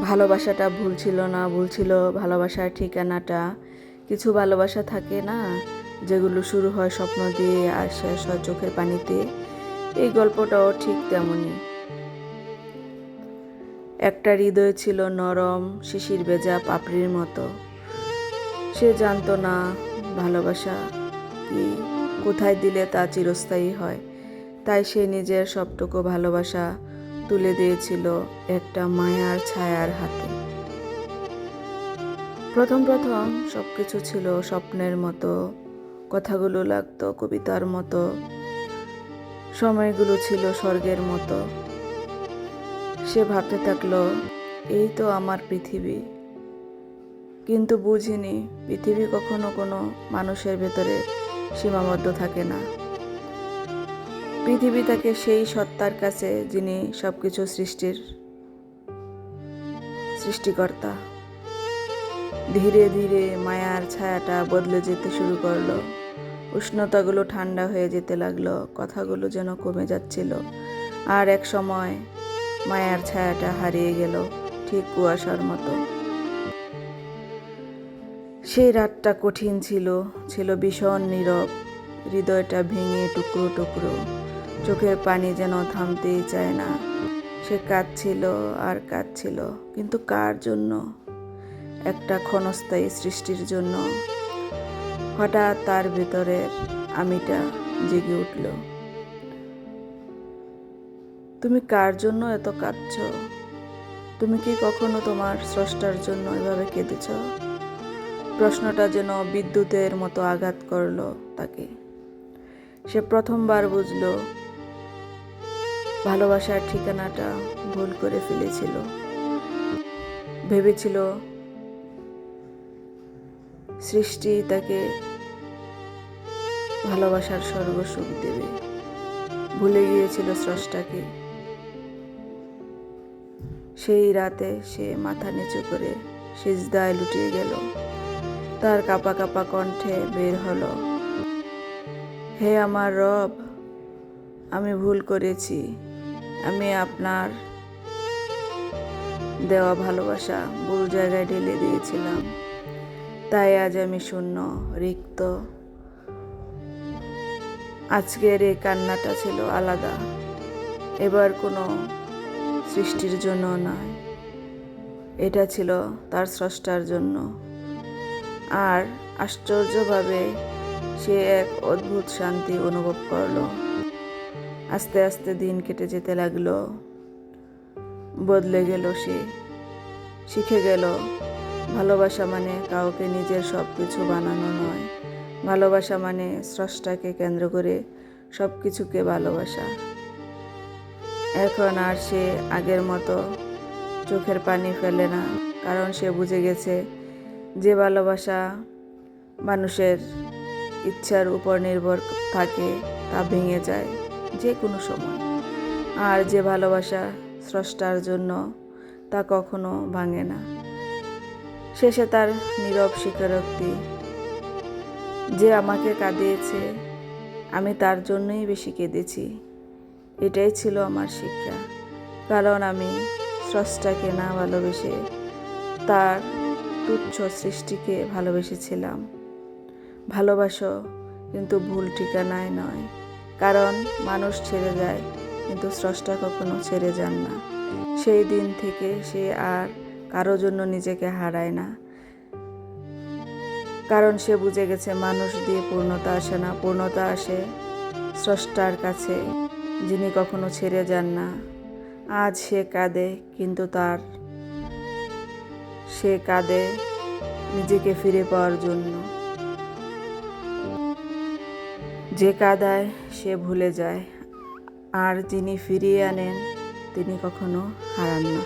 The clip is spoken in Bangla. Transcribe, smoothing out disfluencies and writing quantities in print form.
ভালোবাসাটা ভুল ছিল না, ভুল ছিল ভালোবাসার ঠিকানাটা। কিছু ভালোবাসা থাকে না, যেগুলো শুরু হয় স্বপ্ন দিয়ে আর শেষ হয় চোখের পানিতে। এই গল্পটাও ঠিক তেমনই। একটা হৃদয় ছিল নরম শিশির ভেজা পাপড়ির মতো। সে জানতো না ভালোবাসা কি, কোথায় দিলে তা চিরস্থায়ী হয়। তাই সে নিজের সবটুকু ভালোবাসা তুলে দিয়েছিল একটা মায়ার ছায়ার হাতে। প্রথম প্রথম সবকিছু ছিল স্বপ্নের মতো, কথাগুলো লাগতো কবিতার মতো, সময়গুলো ছিল স্বর্গের মতো। সে ভাবতে থাকলো, এই তো আমার পৃথিবী। কিন্তু বুঝিনি পৃথিবী কখনো কোনো মানুষের ভেতরে সীমাবদ্ধ থাকে না। পৃথিবী থাকে সেই সত্তার কাছে যিনি সবকিছু সৃষ্টিকর্তা। ধীরে ধীরে মায়ার ছায়াটা বদলে যেতে শুরু করলো। উষ্ণতাগুলো ঠান্ডা হয়ে যেতে লাগলো, কথাগুলো যেন কমে যাচ্ছিল। আর এক সময় মায়ার ছায়াটা হারিয়ে গেল, ঠিক কুয়াশার মতো। সেই রাতটা কঠিন ছিল, ছিল ভীষণ নীরব। হৃদয়টা ভেঙে টুকরো টুকরো, চোখের পানি যেন থামতেই চায় না। সে কাঁদছিল আর কাঁদছিল, কিন্তু কার জন্য? একটা ক্ষণস্থায়ী সৃষ্টির জন্য। হঠাৎ তার ভেতরের আমিটা জেগে উঠল। তুমি কার জন্য এত কাঁদছ? তুমি কি কখনো তোমার স্রষ্টার জন্য এভাবে কেঁদেছ? প্রশ্নটা যেন বিদ্যুতের মতো আঘাত করলো তাকে। সে প্রথমবার বুঝল ভালোবাসার ঠিকানাটা ভুল করে ফেলেছিল। ভেবেছিল সৃষ্টি তাকে ভালোবাসার স্বর্গ সুখ দেবে, ভুলে গিয়েছিল স্রষ্টাকে। সেই রাতে সে মাথা নিচু করে সিজদায় লুটিয়ে গেল। তার কাঁপা কাঁপা কণ্ঠে বের হলো, হে আমার রব, আমি ভুল করেছি। আমি আপনার দেওয়া ভালোবাসা ভুল জায়গায় ঢেলে দিয়েছিলাম। তাই আজ আমি শূন্য, রিক্ত। আজকের এই কান্নাটা ছিল আলাদা। এবার কোনো সৃষ্টির জন্য নয়, এটা ছিল তার স্রষ্টার জন্য। আর আশ্চর্যভাবে সে এক অদ্ভুত শান্তি অনুভব করলো। আস্তে আস্তে দিন কেটে যেতে লাগলো। বদলে গেল সে, শিখে গেল ভালোবাসা মানে কাউকে নিজের সব কিছু বানানো নয়। ভালোবাসা মানে স্রষ্টাকে কেন্দ্র করে সব কিছুকে ভালোবাসা। এখন আর সে আগের মতো চোখের পানি ফেলে না, কারণ সে বুঝে গেছে যে ভালোবাসা মানুষের ইচ্ছার উপর নির্ভর থাকে তা ভেঙে যায় যে কোনো সময়। আর যে ভালোবাসা স্রষ্টার জন্য তা কখনো ভাঙে না। শেষে তার নীরব স্বীকারোক্তি, যে আমাকে কাঁদিয়েছে আমি তার জন্যই বেশি কেঁদেছি। এটাই ছিল আমার শিক্ষা, কারণ আমি স্রষ্টাকে না ভালোবেসে তার তুচ্ছ সৃষ্টিকে ভালোবেসেছিলাম। ভালোবাসো, কিন্তু ভুল ঠিকানায় নয়, কারণ মানুষ ছেড়ে যায় কিন্তু স্রষ্টা কখনো ছেড়ে যান না। সেই দিন থেকে সে আর কারো জন্য নিজেকে হারায় না, কারণ সে বুঝে গেছে মানুষ দিয়ে পূর্ণতা আসে না, পূর্ণতা আসে স্রষ্টার কাছে, যিনি কখনো ছেড়ে যান না। আজ সে কাঁদে, কিন্তু সে কাঁদে নিজেকে ফিরে পাওয়ার জন্য। যে কাঁদায় সে ভুলে যায়, আর যিনি ফিরিয়ে আনেন তিনি কখনো হারান না।